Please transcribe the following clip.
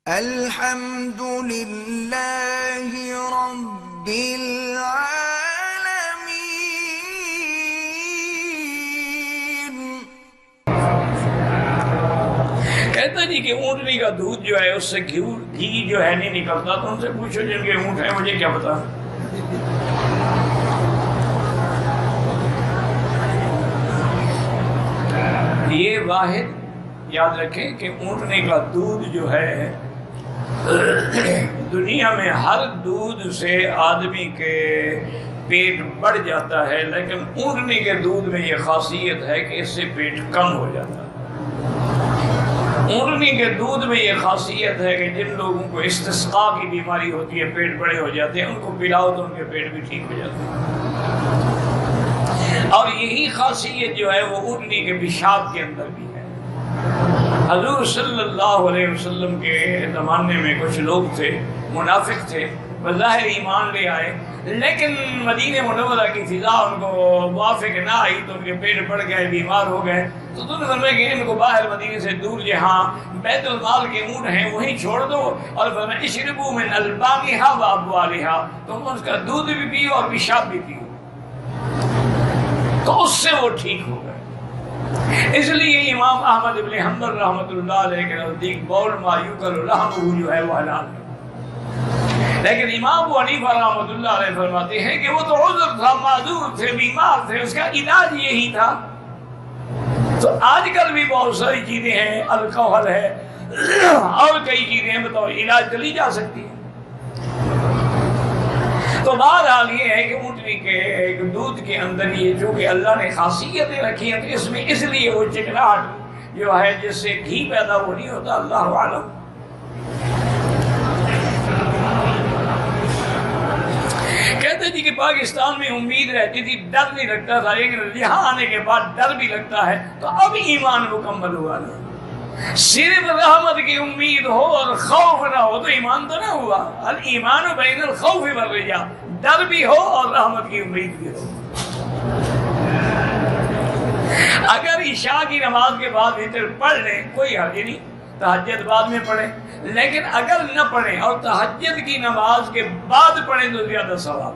الحمد للہ رب العالمین۔ کہتا جی کہ اونٹنی کا دودھ جو ہے اس سے گھی جو ہے نہیں نکلتا، تو ان سے پوچھو جن کے اونٹ ہیں، مجھے کیا پتا۔ یہ واحد یاد رکھیں کہ اونٹنے کا دودھ جو ہے دنیا میں ہر دودھ سے آدمی کے پیٹ بڑھ جاتا ہے، لیکن اونٹنے کے دودھ میں یہ خاصیت ہے کہ اس سے پیٹ کم ہو جاتا ہے۔ اونٹنی کے دودھ میں یہ خاصیت ہے کہ جن لوگوں کو استسقاء کی بیماری ہوتی ہے، پیٹ بڑے ہو جاتے ہیں، ان کو پلاؤ تو ان کے پیٹ بھی ٹھیک ہو جاتے ہیں۔ اور یہی خاصیت جو ہے وہ اونٹنی کے پیشاب کے اندر بھی ہے۔ حضور صلی اللہ علیہ وسلم کے زمانے میں کچھ لوگ تھے، منافق تھے، بظاہر ایمان لے آئے، لیکن مدینہ منورہ کی فضا ان کو موافق نہ آئی، تو ان کے پیٹ بڑھ گئے، بیمار ہو گئے۔ تو تم نے فرمایا کہ ان کو باہر مدینے سے دور جہاں بیت المال کے اونٹ ہیں وہیں چھوڑ دو، اور فرمایا اشربوا من البانها وابوالها، تم اس کا دودھ بھی پیو اور پیشاب بھی پیو، تو اس سے وہ ٹھیک ہو گئے۔ اس لیے امام احمد بن حنبل رحمۃ اللہ علیہ کے نزدیک بول ما یوکل لحمہ جو ہے وہ حلال ہے، لیکن امام ابو حنیفہ رحمۃ اللہ علیہ فرماتے ہیں کہ وہ تو عذر تھا، معذور تھے، بیمار تھے، اس کا علاج یہی تھا۔ تو آج کل بھی بہت ساری چیزیں ہیں، الکوہل ہے اور کئی چیزیں ہیں، بتاؤ علاج چلی جا سکتی ہے۔ تو بہرحال یہ ہے کہ اونٹنی کے دودھ کے اندر یہ جو کہ اللہ نے خاصیتیں رکھی ہیں، تو اس میں اس لیے وہ چکناہٹ جو ہے جس سے گھی پیدا وہ نہیں ہوتا، اللہ عالم۔ کہتے جی کہ پاکستان میں امید رہتی تھی، ڈر نہیں لگتا تھا، لیکن یہاں آنے کے بعد ڈر بھی لگتا ہے، تو اب ایمان مکمل ہوا نا۔ صرف رحمت کی امید ہو اور خوف نہ ہو تو ایمان تو نہ ہوا۔ الایمان بین الخوف والرجاء، ڈر بھی ہو اور رحمت کی امید بھی ہو۔ اگر عشاء کی نماز کے بعد وتر پڑھ لیں کوئی حرج نہیں، تہجد بعد میں پڑھیں، لیکن اگر نہ پڑھیں اور تہجد کی نماز کے بعد پڑھیں تو زیادہ ثواب۔